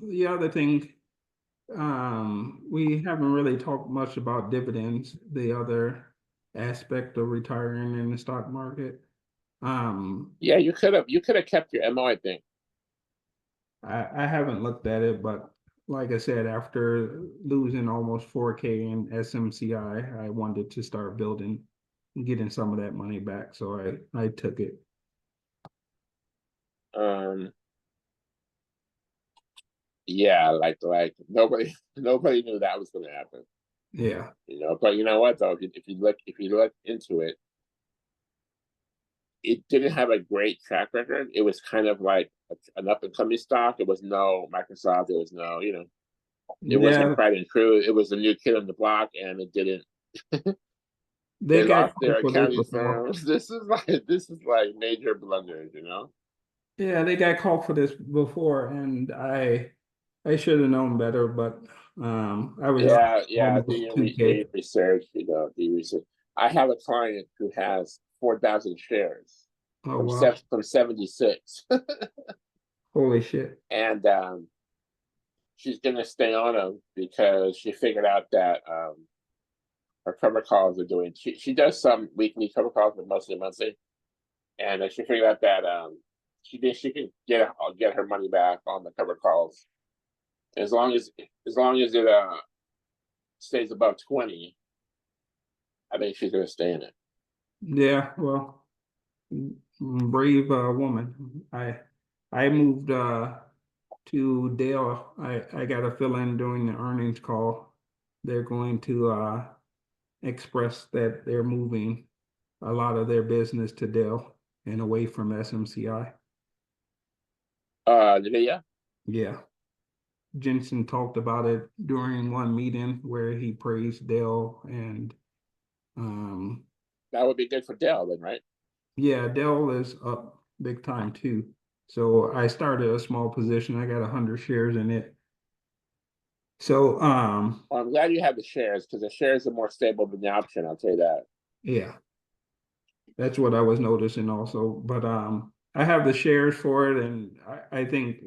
[SPEAKER 2] the other thing, we haven't really talked much about dividends, the other aspect of retiring in the stock market.
[SPEAKER 1] Yeah, you could have kept your MO, I think.
[SPEAKER 2] I haven't looked at it, but like I said, after losing almost 4K in SMCI, I wanted to start building and getting some of that money back. So I took it.
[SPEAKER 1] Yeah, like nobody knew that was going to happen.
[SPEAKER 2] Yeah.
[SPEAKER 1] But you know what though, if you look into it, it didn't have a great track record. It was kind of like an up and coming stock. It was no Microsoft. It was no, it wasn't
[SPEAKER 2] Yeah.
[SPEAKER 1] tried and true. It was a new kid on the block, and it didn't.
[SPEAKER 2] They
[SPEAKER 1] They
[SPEAKER 2] got
[SPEAKER 1] lost their
[SPEAKER 2] called for this
[SPEAKER 1] accounting
[SPEAKER 2] before.
[SPEAKER 1] firms. This is like major blunders.
[SPEAKER 2] Yeah, they got called for this before, and I should have known better, but I was up
[SPEAKER 1] Yeah. Do
[SPEAKER 2] almost
[SPEAKER 1] your
[SPEAKER 2] 2K.
[SPEAKER 1] research. Do your research. I have a client who has 4,000 shares
[SPEAKER 2] Oh
[SPEAKER 1] from
[SPEAKER 2] wow.
[SPEAKER 1] from 76,
[SPEAKER 2] Holy shit.
[SPEAKER 1] and she's gonna stay on them because she figured out that her cover calls are doing. She does some weekly cover calls, but mostly monthly, and she figured out that she can get her money back on the cover calls as long as it stays above 20. I think she's gonna stay in it.
[SPEAKER 2] Yeah, well, brave woman. I moved to Dale. I got a fill in during the earnings call. They're going to expressed that they're moving a lot of their business to Dell and away from SMCI.
[SPEAKER 1] NVIDIA?
[SPEAKER 2] Yeah. Jensen talked about it during one meeting where he praised Dell and
[SPEAKER 1] That would be good for Dell then, right?
[SPEAKER 2] yeah, Dell is up big time too. So I started a small position. I got 100 shares in it. So
[SPEAKER 1] Well, I'm glad you have the shares because the shares are more stable than the option, I'll tell you that.
[SPEAKER 2] yeah, that's what I was noticing also. But I have the shares for it, and I think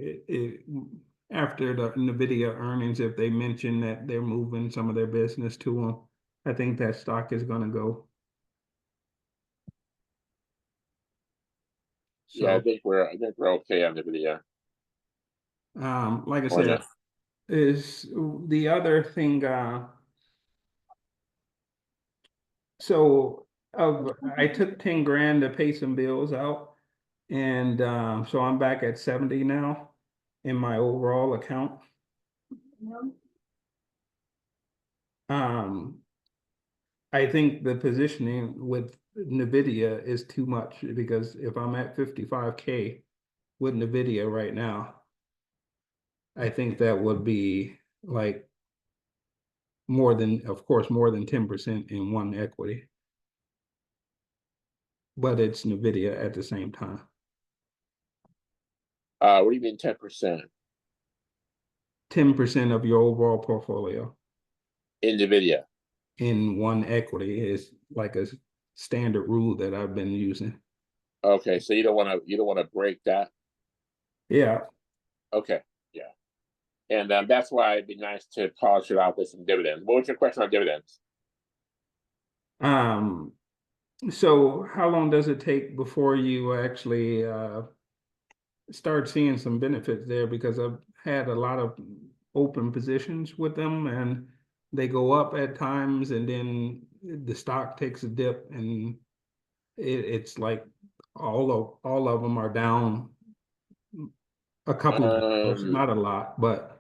[SPEAKER 2] after the NVIDIA earnings, if they mention that they're moving some of their business to them, I think that stock is going to go.
[SPEAKER 1] Yeah, I
[SPEAKER 2] So
[SPEAKER 1] think we're okay on NVIDIA.
[SPEAKER 2] like I
[SPEAKER 1] Or
[SPEAKER 2] said,
[SPEAKER 1] no.
[SPEAKER 2] is the other thing. So I took 10 grand to pay some bills out, and so I'm back at 70 now in my overall account. Um, I think the positioning with NVIDIA is too much because if I'm at 55K with NVIDIA right now, I think that would be like more than, of course, more than 10% in one equity, but it's NVIDIA at the same time.
[SPEAKER 1] What do you mean 10%?
[SPEAKER 2] 10% of your overall portfolio
[SPEAKER 1] NVIDIA.
[SPEAKER 2] in one equity is like a standard rule that I've been using.
[SPEAKER 1] Okay, so you don't want to break that.
[SPEAKER 2] Yeah.
[SPEAKER 1] Okay, yeah. And that's why it'd be nice to polish it out with some dividends. What was your question on dividends?
[SPEAKER 2] Um, so how long does it take before you actually start seeing some benefits there? Because I've had a lot of open positions with them and they go up at times and then the stock takes a dip and it's like all of them are down a couple of dollars,
[SPEAKER 1] Um,
[SPEAKER 2] not a lot, but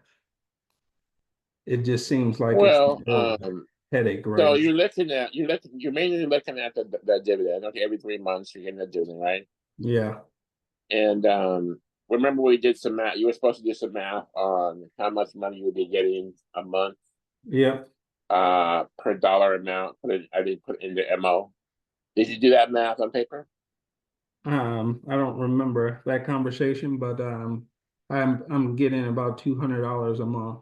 [SPEAKER 2] it just seems like it's
[SPEAKER 1] well,
[SPEAKER 2] a headache right
[SPEAKER 1] so
[SPEAKER 2] now.
[SPEAKER 1] you're mainly looking at the dividend. Okay, every 3 months you're getting a dividend, right?
[SPEAKER 2] Yeah.
[SPEAKER 1] And remember we did some math. You were supposed to do some math on how much money you would be getting a month
[SPEAKER 2] Yeah.
[SPEAKER 1] per dollar amount. I did put in the MO. Did you do that math on paper?
[SPEAKER 2] I don't remember that conversation, but I'm getting about $200 a month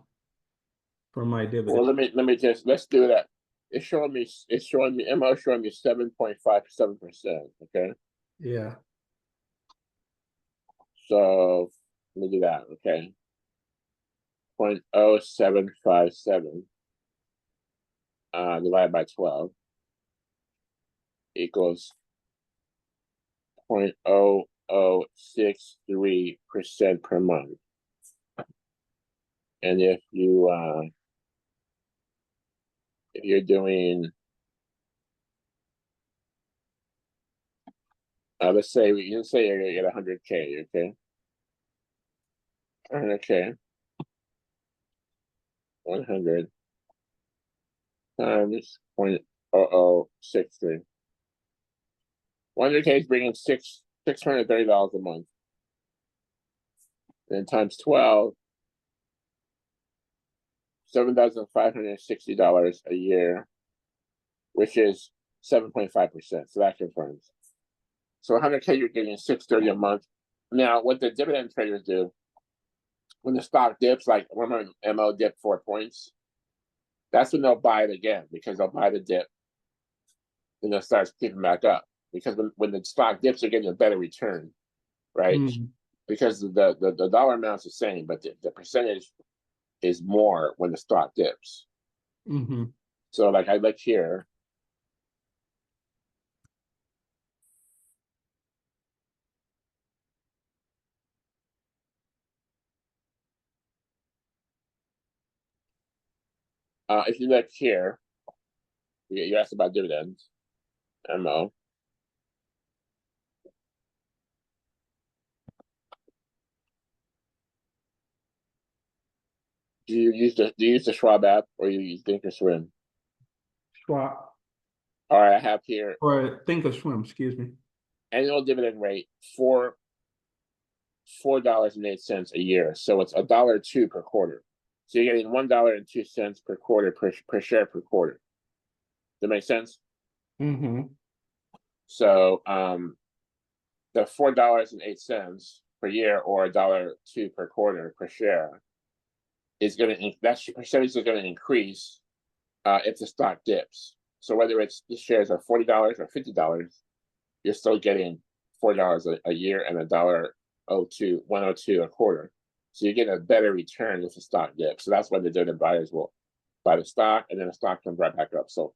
[SPEAKER 2] for my
[SPEAKER 1] Well,
[SPEAKER 2] dividend.
[SPEAKER 1] let's do that. It's showing me MO showing me 7.57%. Okay.
[SPEAKER 2] Yeah.
[SPEAKER 1] So let me do that. Okay. 0.0757 divided by 12 equals 0.0063% per month. And if you're doing let's say you can say you're at 100K, okay? 100K, 100 times 0.0063. 100K is bringing $630 a month. And times 12, $7,560 a year, which is 7.5%. So that confirms. So 100K, you're getting 630 a month. Now, what the dividend traders do when the stock dips, like remember MO dipped 4 points, that's when they'll buy it again because they'll buy the dip and they'll start creeping back up. Because when the stock dips, they're getting a better return, right?
[SPEAKER 2] Mm,
[SPEAKER 1] Because the dollar amount's the same, but the percentage is more when the stock dips.
[SPEAKER 2] hmm
[SPEAKER 1] So like I look here, if you look here, you asked about dividends, MO. Do you use the Schwab app or you use Thinkorswim?
[SPEAKER 2] Swap.
[SPEAKER 1] All right, I have here
[SPEAKER 2] or Thinkorswim, excuse me.
[SPEAKER 1] annual dividend rate $4.08 a year. So it's $1.02 per quarter. So you're getting $1.02 per quarter per share per quarter. Does that make sense?
[SPEAKER 2] Mm-hmm.
[SPEAKER 1] So the $4.08 per year or $1.02 per quarter per share is going to, that percentage is going to increase if the stock dips. So whether it's the shares are $40 or $50, you're still getting $4 a year and $1.02 a quarter. So you're getting a better return if the stock dips. So that's why the dividend buyers will buy the stock, and then the stock comes right back up. So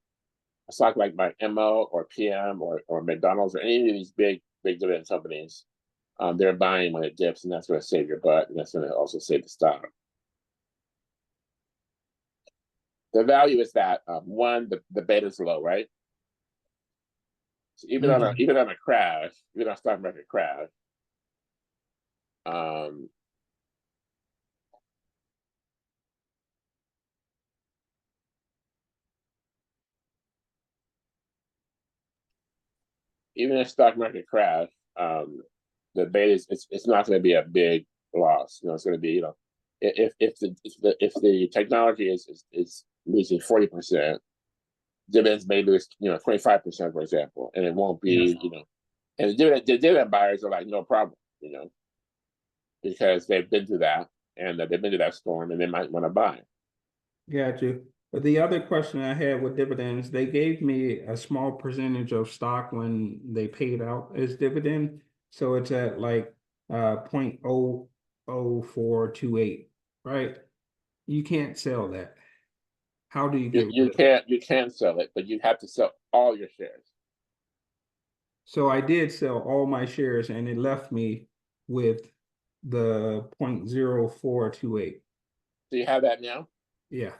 [SPEAKER 1] a stock like my MO or PM or McDonald's or any of these big dividend companies, they're buying when it dips, and that's going to save your butt, and that's going to also save the stock. The value is that one, the beta is low, right? So even on a crash, even on a stock market crash, even a stock market crash, the beta is it's not going to be a big loss. It's going to be if the technology is losing 40%, dividends may lose 25%, for example, and it won't be and the dividend buyers are like no problem, because they've been through that and they've been through that storm and they might want to buy.
[SPEAKER 2] Got you. But the other question I had with dividends, they gave me a small percentage of stock when they paid out as dividend. So it's at like 0.00428, right? You can't sell that. How do you get rid of it?
[SPEAKER 1] You can sell it, but you have to sell all your shares.
[SPEAKER 2] So I did sell all my shares and it left me with the 0.0428.
[SPEAKER 1] So you have that now?
[SPEAKER 2] Yeah.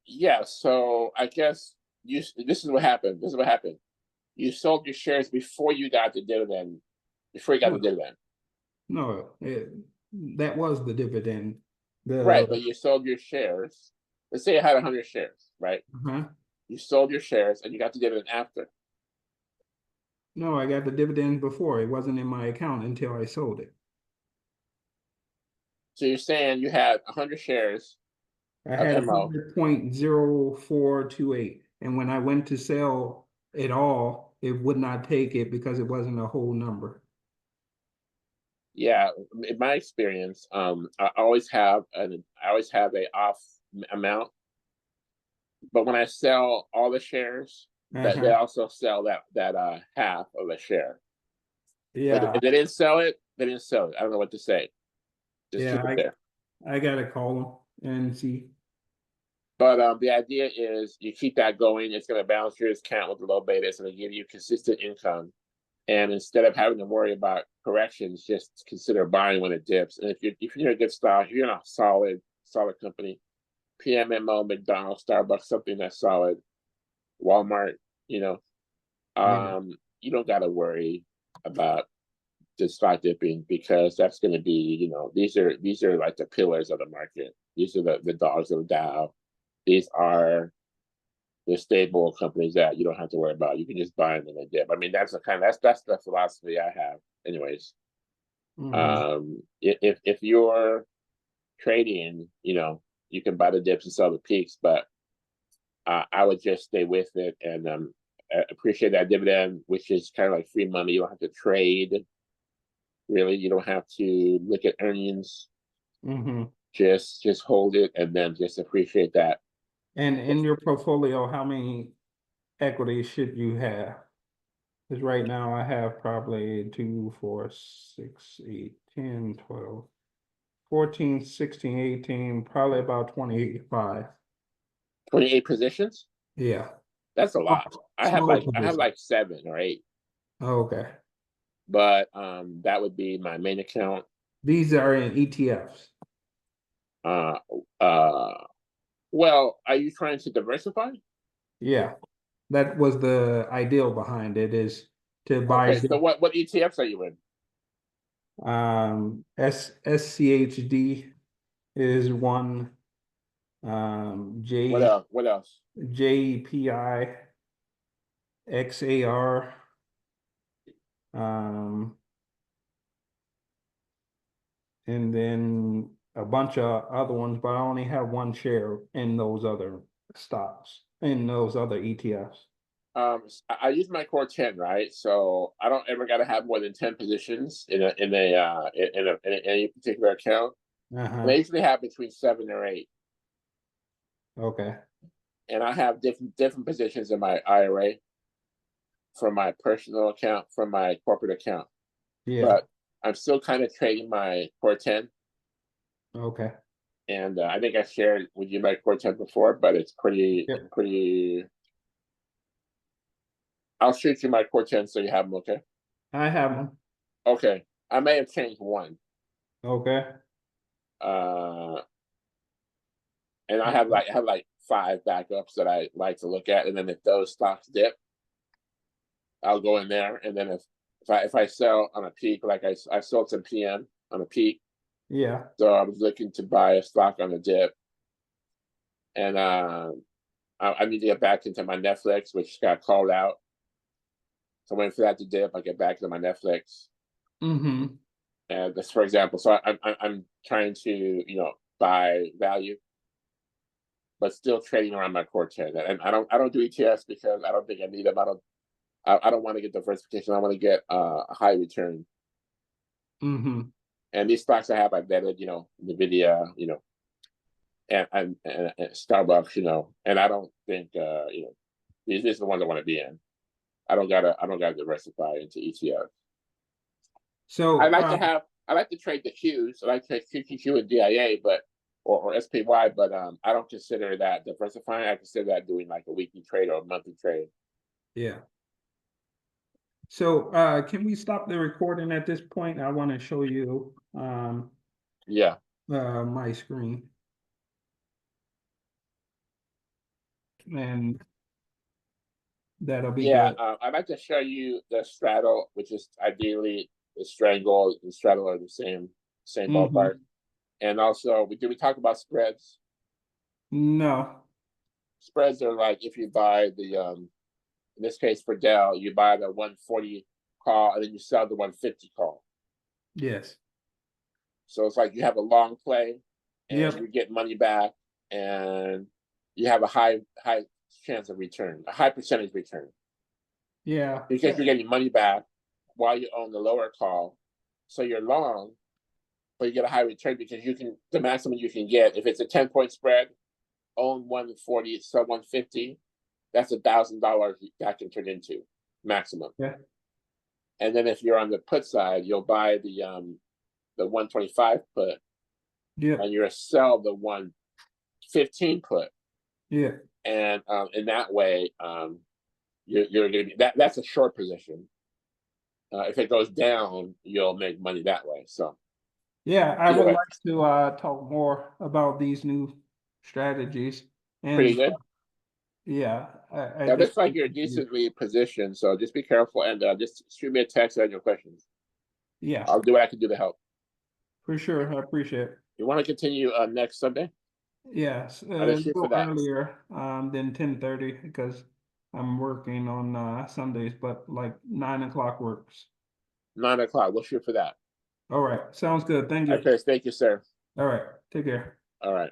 [SPEAKER 1] Yeah, so I guess this is what happened. This is what happened. You sold your shares before you got the dividend, before you got the dividend.
[SPEAKER 2] No, that was the dividend.
[SPEAKER 1] Right, but you sold your shares. Let's say you had 100 shares, right? You sold your shares and you got the dividend after.
[SPEAKER 2] No, I got the dividend before. It wasn't in my account until I sold it.
[SPEAKER 1] So you're saying you had 100 shares
[SPEAKER 2] I had
[SPEAKER 1] of MO.
[SPEAKER 2] 100.0428. And when I went to sell it all, it would not take it because it wasn't a whole number.
[SPEAKER 1] Yeah, in my experience, I always have a off amount, but when I sell all the shares, that they also sell that half of a share.
[SPEAKER 2] Yeah.
[SPEAKER 1] But if they didn't sell it, they didn't sell it. I don't know what to say. Just keep it there.
[SPEAKER 2] I gotta call them and see.
[SPEAKER 1] But the idea is you keep that going. It's going to balance your account with the low beta. It's going to give you consistent income. And instead of having to worry about corrections, just consider buying when it dips. And if you're in a good stock, if you're in a solid company, PMMO, McDonald's, Starbucks, something that's solid, Walmart, you don't got to worry about the stock dipping, because that's going to be, these are like the pillars of the market. These are the dogs of the Dow. These are the stable companies that you don't have to worry about. You can just buy them when they dip. I mean, that's the philosophy I have, anyways. If you're trading, you can buy the dips and sell the peaks, but I would just stay with it and appreciate that dividend, which is kind of like free money. You don't have to trade. Really, you don't have to look at earnings. Just hold it and then just appreciate that.
[SPEAKER 2] And in your portfolio, how many equities should you have? Because right now I have probably 2, 4, 6, 8, 10, 12, 14, 16, 18, probably about 25.
[SPEAKER 1] 28 positions?
[SPEAKER 2] Yeah.
[SPEAKER 1] That's a lot. I have like 7 or 8.
[SPEAKER 2] Oh, okay.
[SPEAKER 1] But that would be my main account.
[SPEAKER 2] These are in ETFs.
[SPEAKER 1] Well, are you trying to diversify?
[SPEAKER 2] Yeah. That was the ideal behind it, is to buy.
[SPEAKER 1] Okay, so what ETFs are you in?
[SPEAKER 2] SCHD is one.
[SPEAKER 1] What else? What else?
[SPEAKER 2] JPI, XAR, um, and then a bunch of other ones, but I only have one share in those other stocks, in those other ETFs.
[SPEAKER 1] I use my core 10, right? So I don't ever got to have more than 10 positions in any particular account. And I usually have between 7 or 8.
[SPEAKER 2] Okay.
[SPEAKER 1] And I have different positions in my IRA from my personal account, from my corporate account.
[SPEAKER 2] Yeah.
[SPEAKER 1] But I'm still kind of trading my core 10.
[SPEAKER 2] Okay.
[SPEAKER 1] And I think I shared with you my core 10 before, but it's pretty. I'll shoot you my core 10 so you have them, okay?
[SPEAKER 2] I have them.
[SPEAKER 1] Okay. I may have changed one.
[SPEAKER 2] Okay.
[SPEAKER 1] And I have like 5 backups that I like to look at, and then if those stocks dip, I'll go in there, and then if I sell on a peak, like I sold some PM on a peak,
[SPEAKER 2] Yeah.
[SPEAKER 1] so I was looking to buy a stock on a dip, and I need to get back into my Netflix, which got called out. So waiting for that to dip, I get back into my Netflix.
[SPEAKER 2] Mm-hmm.
[SPEAKER 1] And this, for example, so I'm trying to buy value, but still trading around my core 10. And I don't do ETFs because I don't think I need them. I don't want to get diversification. I want to get a high return.
[SPEAKER 2] Mm-hmm.
[SPEAKER 1] And these stocks I have, I vetted, NVIDIA, and Starbucks, and I don't think these are the ones I want to be in. I don't gotta diversify into ETFs.
[SPEAKER 2] So
[SPEAKER 1] I like to trade the Qs. I like to trade QQQ and DIA, but or SPY, but I don't consider that diversifying. I consider that doing like a weekly trade or a monthly trade.
[SPEAKER 2] yeah. So can we stop the recording at this point? I want to show you
[SPEAKER 1] Yeah.
[SPEAKER 2] my screen. And that'll be good.
[SPEAKER 1] I'd like to show you the straddle, which is ideally the strangle and straddle are the same ballpark. And also, we talk about spreads?
[SPEAKER 2] No.
[SPEAKER 1] Spreads are like if you buy the in this case for Dow, you buy the 140 call and then you sell the 150 call.
[SPEAKER 2] Yes.
[SPEAKER 1] So it's like you have a long play and
[SPEAKER 2] Yep.
[SPEAKER 1] you get money back and you have a high chance of return, a high percentage return.
[SPEAKER 2] Yeah.
[SPEAKER 1] Because you're getting money back while you own the lower call. So you're long, but you get a high return because the maximum you can get, if it's a 10-point spread, own 140, sell 150, that's $1,000 that can turn into maximum.
[SPEAKER 2] Yeah.
[SPEAKER 1] And then if you're on the put side, you'll buy the 125 put.
[SPEAKER 2] Yeah.
[SPEAKER 1] And you're sell the 115 put.
[SPEAKER 2] Yeah.
[SPEAKER 1] And in that way, you're gonna be that's a short position. If it goes down, you'll make money that way. So
[SPEAKER 2] yeah, I would like to talk more about these new strategies. And
[SPEAKER 1] pretty good.
[SPEAKER 2] Yeah,
[SPEAKER 1] It looks like you're decently positioned, so just be careful and just shoot me a text on your questions.
[SPEAKER 2] Yeah,
[SPEAKER 1] I'll do what I can do to help.
[SPEAKER 2] For sure, I appreciate it.
[SPEAKER 1] You want to continue next Sunday?
[SPEAKER 2] Yes, a
[SPEAKER 1] Let's shoot for
[SPEAKER 2] little
[SPEAKER 1] that.
[SPEAKER 2] earlier than 10:30 because I'm working on Sundays, but like 9 o'clock works.
[SPEAKER 1] 9 o'clock. We'll shoot for that.
[SPEAKER 2] All right, sounds good. Thank you.
[SPEAKER 1] Okay, thank you, sir.
[SPEAKER 2] All right, take care.
[SPEAKER 1] All right.